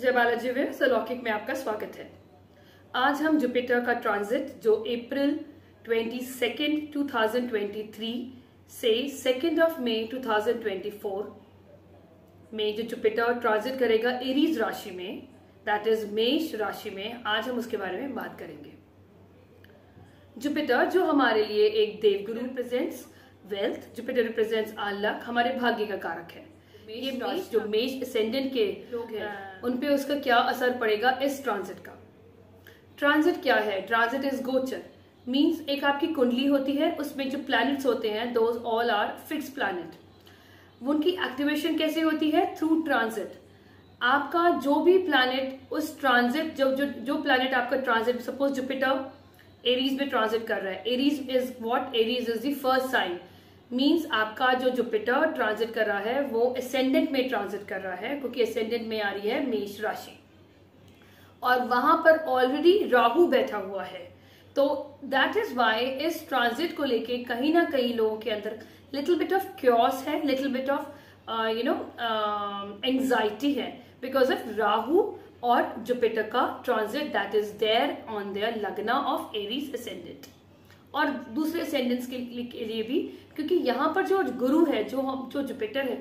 जय बालाजी विव्स अलौकिक में आपका स्वागत है। आज हम जुपिटर का ट्रांजिट जो अप्रैल 22, 2023 से 2 मई 2024 में जो जुपिटर ट्रांजिट करेगा एरीज राशि में, दैट इज मेष राशि में, आज हम उसके बारे में बात करेंगे। जुपिटर जो हमारे लिए एक देवगुरु represents wealth, Jupiter represents our luck, हमारे भाग्य का कारक है। ये मेष जो मेष असेंडेंट के लोग हैं उन पे उसका क्या असर पड़ेगा इस ट्रांजिट का। ट्रांजिट क्या है? ट्रांजिट इज गोचर, मींस एक आपकी कुंडली होती है, उसमें जो प्लैनेट्स होते हैं those all are fixed planet. उनकी एक्टिवेशन कैसे होती है? Through transit. आपका जो भी प्लैनेट उस ट्रांजिट जो प्लैनेट आपका ट्रांजिट, सपोज जुपिटर एरीज में ट्रांजिट कर रहा है, Aries is what? Aries is the first sign, means आपका जो जुपिटर ट्रांजिट कर रहा है वो असेंडेंट में ट्रांजिट कर रहा है, क्योंकि असेंडेंट में आ रही है मेष राशि और वहां पर ऑलरेडी राहु बैठा हुआ है। तो दैट इज वाई इस ट्रांजिट को लेके कहीं ना कहीं लोगों के अंदर लिटिल बिट ऑफ क्योस है, लिटिल बिट ऑफ एंजाइटी है, बिकॉज ऑफ राहु और जुपिटर का transit that is there on their lagna of Aries ascendant और दूसरे असेंडेंट्स के लिए भी, क्योंकि यहाँ पर जो गुरु है, जो जुपिटर है,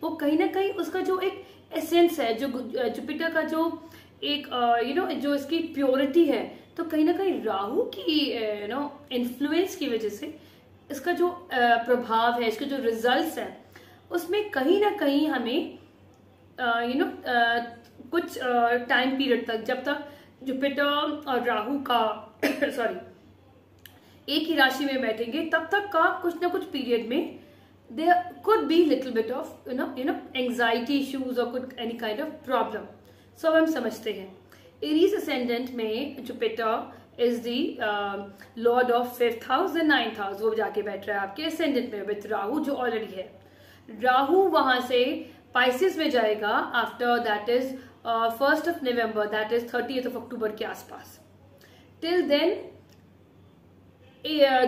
वो कहीं ना कहीं उसका जो एक एसेंस है, जो जुपिटर का जो एक जो इसकी प्योरिटी है, तो कहीं ना कहीं राहु की इन्फ्लुएंस की वजह से इसका जो प्रभाव है, इसके जो रिजल्ट्स हैं, उसमें कहीं ना कहीं हमें कुछ टाइम पीरियड तक, जब तक जुपिटर और राहु का सॉरी एक ही राशि में बैठेंगे, तब तक का कुछ ना कुछ पीरियड में there could be little bit of anxiety issues और could any kind of problem. So हम समझते हैं एरीज असेंडेंट में Jupiter is the lord of 5th house and 9th house, वो जाके बैठ रहा है आपके असेंडेंट में विद राहु जो ऑलरेडी है। राहु वहां से पाइसेस में जाएगा after that is 1 November, that is 30 October के आसपास। Till then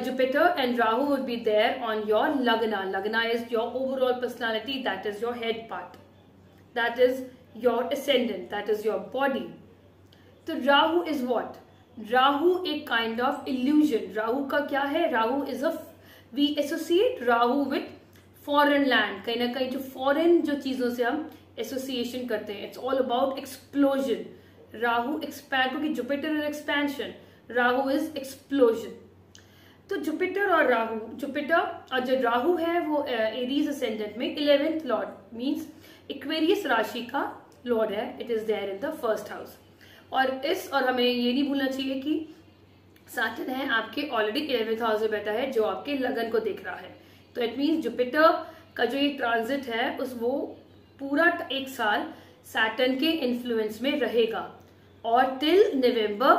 Jupiter and Rahu would be there on your Lagna. Lagna is your overall personality, that is your head part, that is your ascendant, that is your body. So Rahu is what? Rahu एक kind of illusion. Rahu का क्या है? Rahu is we associate Rahu with foreign land. कहीं ना कहीं जो foreign जो चीजों से हम association करते हैं, it's all about explosion. Rahu expand, क्योंकि Jupiter is expansion, Rahu is explosion. तो जुपिटर और राहु, जुपिटर और जो राहु है वो एरीज असेंडेंट में 11th लॉर्ड, मींस एक्वेरियस राशि का लॉर्ड है, it is there in the 1st house. और हमें ये नहीं भूलना चाहिए कि सैटर्न है आपके ऑलरेडी 11th हाउस में बैठा है, जो आपके लगन को देख रहा है। तो इट मींस जुपिटर का जो ये ट्रांजिट है वो पूरा एक साल सैटर्न के इन्फ्लुएंस में रहेगा और टिल नवंबर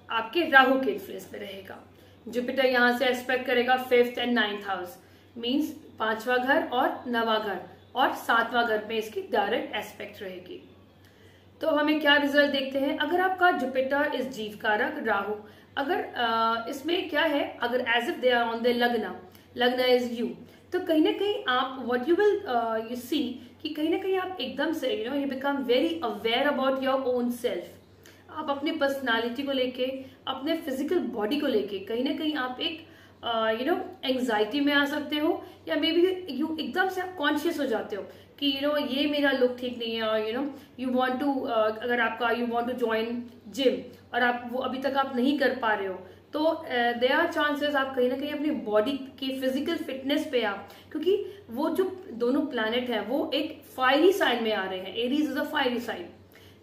आपके राहु के इन्फ्लुएंस में रहेगा। जुपिटर यहाँ से एस्पेक्ट करेगा 5th and 9th house, means 5वां घर और 9वां घर और 7वां घर में इसकी डायरेक्ट एस्पेक्ट रहेगी। तो हमें क्या रिजल्ट देखते हैं? अगर आपका जुपिटर इस जीव कारक राहु, अगर इसमें क्या है, अगर as if they are on the lagna is you, तो कहीं ना कहीं आप what you will you see कि कहीं ना कहीं आप एकदम से you become very aware about your own self. आप अपने पर्सनालिटी को लेके, अपने फिजिकल बॉडी को लेके कहीं ना कहीं आप एक एंजाइटी में आ सकते हो, या मे बी यू एकदम से आप कॉन्शियस हो जाते हो कि ये मेरा लुक ठीक नहीं है, और यू वांट टू, अगर आपका you want to join gym और आप वो अभी तक आप नहीं कर पा रहे हो, तो देयर आर चांसेस आप कहीं ना कहीं अपनी बॉडी की फिजिकल फिटनेस पे आप, क्योंकि वो जो दोनों प्लैनेट है वो एक फायरी साइन में आ रहे हैं, Aries is a fiery sign,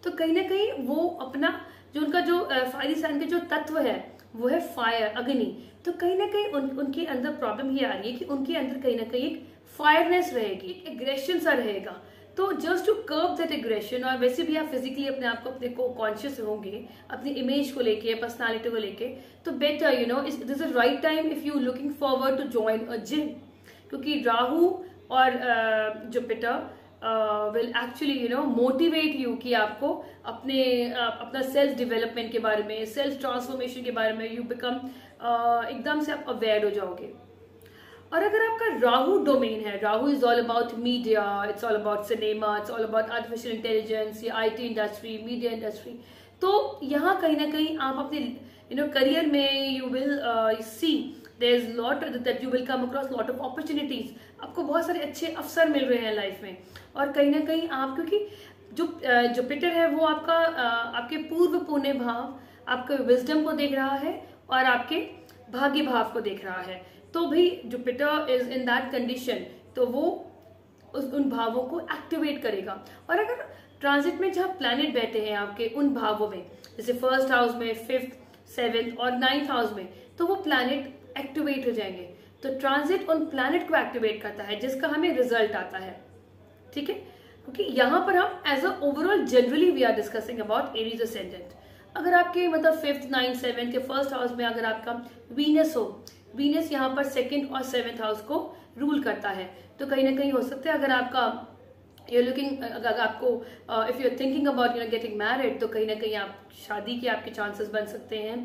तो कहीं ना कहीं वो अपना जो उनका जो फायरी साइन के जो तत्व है वो है फायर, अग्नि। तो कहीं ना कहीं उनके अंदर प्रॉब्लम ये आ रही है कि उनके अंदर कहीं ना कहीं एक फायरनेस रहेगी, एक एग्रेशन सा रहेगा। तो just to curb that aggression, और वैसे भी आप फिजिकली अपने को कॉन्शियस होंगे अपनी इमेज को लेके, पर्सनालिटी को लेके, तो better this is right time if you looking forward to join a gym, क्योंकि राहु और Jupiter will actually motivate you कि आपको अपना सेल्फ डेवलपमेंट के बारे में, सेल्फ ट्रांसफॉर्मेशन के बारे में यू बिकम एकदम से आप अवेयर हो जाओगे। और अगर आपका राहु डोमेन है, Rahu is all about media, it's all about cinema, it's all about artificial intelligence या IT इंडस्ट्री, मीडिया इंडस्ट्री, तो यहाँ कहीं ना कहीं आप अपने करियर में you will see there is lot that you will come across lot of opportunities. आपको बहुत सारे अच्छे अवसर मिल रहे हैं लाइफ में, और कहीं ना कहीं आप, क्योंकि जो जुपिटर है वो आपका आपके पूर्व पुण्य भाव, आपके विजडम को देख रहा है और आपके भाग्य भाव को देख रहा है। तो भाई Jupiter is in that condition, तो वो उन भावों को एक्टिवेट करेगा। और अगर ट्रांजिट में जहाँ प्लैनेट बैठे हैं आपके उन भावों में, जैसे फर्स्ट हाउस में, 5th, 7th और 9th हाउस में, तो वो प्लैनेट एक्टिवेट हो जाएंगे। तो ट्रांजिट उन प्लैनेट को एक्टिवेट करता है जिसका हमें रिजल्ट आता है, ठीक है। क्योंकि यहाँ पर हम as a overall generally we are discussing about Aries ascendant. अगर आपके मतलब 5th, 9th, 7th के फर्स्ट हाउस में अगर आपका वीनस हो, वीनस यहाँ पर 2nd और 7th हाउस को रूल करता है, तो कहीं ना कहीं हो सकता है अगर आपका अगर आपको if you are thinking about getting married, तो कहीं ना कहीं आप शादी के आपके चांसेस बन सकते हैं।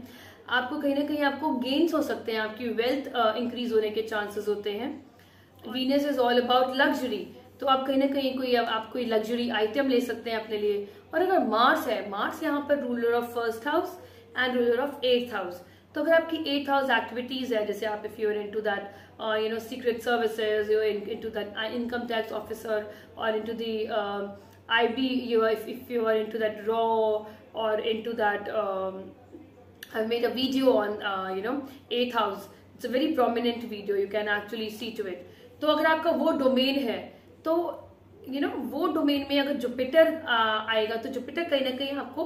आपको कहीं ना कहीं आपको गेन्स हो सकते हैं, आपकी वेल्थ इंक्रीज होने के चांसेस होते हैं। Venus is all about luxury, तो आप कहीं ना कहीं आप कोई लग्जरी आइटम ले सकते हैं अपने लिए। और अगर मार्स है, मार्स यहाँ पर ruler of first house and ruler of 8th house, तो अगर आपकी 8th हाउस एक्टिविटीज है, जैसे आप if you are into that secret services, you into that income tax officer, और into the IB, if you are into that raw or into that I've made a video on 8th house. It's a very prominent video, you can actually see to it. तो अगर आपका वो domain है, तो वो domain में अगर Jupiter आएगा, तो जुपिटर कहीं ना कहीं आपको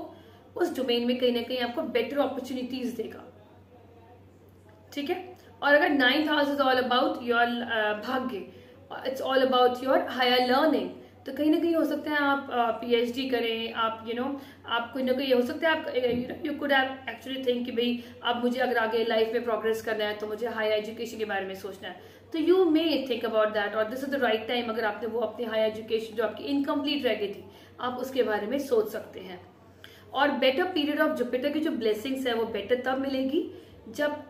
उस डोमेन में कहीं ना कहीं आपको बेटर अपॉर्चुनिटीज देगा, ठीक है। और अगर 9th house is all about your भाग्य, it's all about your higher learning, तो कहीं ना कहीं हो सकता है आप PhD करें, आप आप कोई ना कोई हो सकता है आप you could have actually think कि भाई अब मुझे अगर आगे लाइफ में प्रोग्रेस करना है तो मुझे हायर एजुकेशन के बारे में सोचना है, तो you may think about that, और this is the right time. अगर आपने वो अपनी हायर एजुकेशन जो आपकी इनकम्प्लीट रह गई थी, आप उसके बारे में सोच सकते हैं। और बेटर पीरियड ऑफ जुपिटर की जो ब्लेसिंग्स है वो बेटर तब मिलेगी जब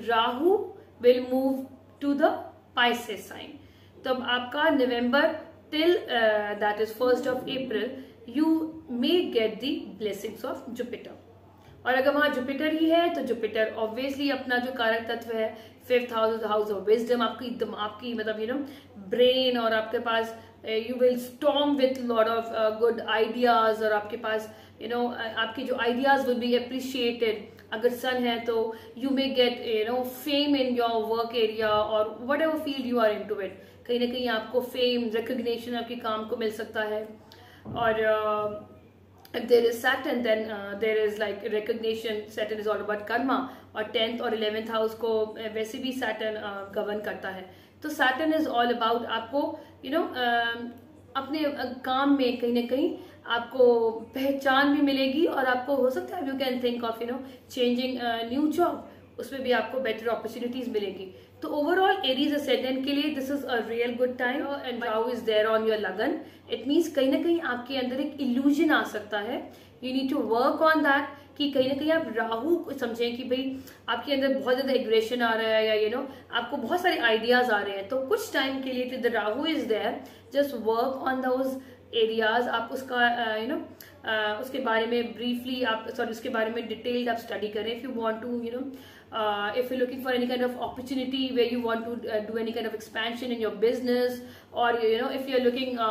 Rahu will move to the Pisces sign. तब आपका नवंबर till that is 1st of April you may get the blessings of Jupiter। और अगर वहां जुपिटर ही है, तो जुपिटर ऑब्वियसली अपना जो कारक तत्व है 5th house, house of wisdom, आपकी मतलब ब्रेन, और आपके पास you will storm with lot of good ideas, और आपके पास आपकी जो आइडियाज विल बी अप्रिशिएटेड। अगर सन है तो you may get fame in your work area और whatever field you are into it, कहीं ना कहीं आपको फेम, रिकग्निशन आपके काम को मिल सकता है। और if there is Saturn, then there is like recognition. Saturn is all about karma, और 10th और 11th हाउस को वैसे भी Saturn गवर्न करता है। तो Saturn is all about आपको अपने काम में कहीं ना कहीं आपको पहचान भी मिलेगी, और आपको हो सकता है you can think of changing new job, उसमें भी आपको बेटर अपॉर्चुनिटीज मिलेगी। तो ओवरऑल एरीज असेंडेंट के लिए this is a real good time, and Rahu is there on your lagan. It means कहीं ना कहीं आपके अंदर एक इल्यूजन आ सकता है, you need to work on that, कि कहीं ना कहीं आप राहु को समझें कि भाई आपके अंदर बहुत ज्यादा एग्रेशन आ रहा है, या आपको बहुत सारे आइडियाज आ रहे हैं, तो कुछ टाइम के लिए the Rahu is there, just work on those areas. आप उसका उसके बारे में ब्रीफली उसके बारे में डिटेल्ड आप स्टडी करें। If you want to if you're looking for any kind of opportunity where you want to do any kind of expansion in your business, or if you're looking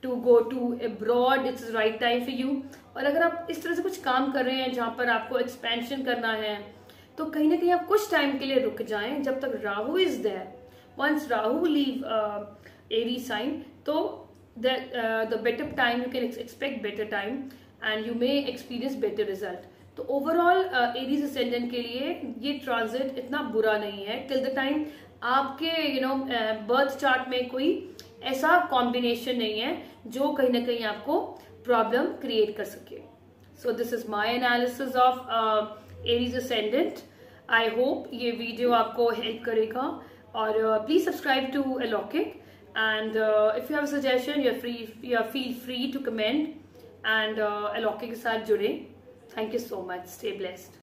to go to abroad, it's the right time for you। और अगर आप इस तरह से कुछ काम कर रहे हैं जहां पर आपको एक्सपेंशन करना है, तो कहीं ना कहीं आप कुछ टाइम के लिए रुक जाएं जब तक Rahu is there. Once Rahu leave Aries sign, तो the better time you can expect better time and you may experience better result। तो ओवरऑल एरीज असेंडेंट के लिए ये ट्रांजिट इतना बुरा नहीं है टिल द टाइम आपके बर्थ चार्ट में कोई ऐसा कॉम्बिनेशन नहीं है जो कहीं ना कहीं आपको प्रॉब्लम क्रिएट कर सके। So this is my analysis of Aries ascendant. I hope ये वीडियो आपको हेल्प करेगा, और प्लीज सब्सक्राइब टू अलौकिक, and if you have a suggestion you feel free to comment, and अलौकिक के साथ जुड़े। Thank you so much. Stay blessed.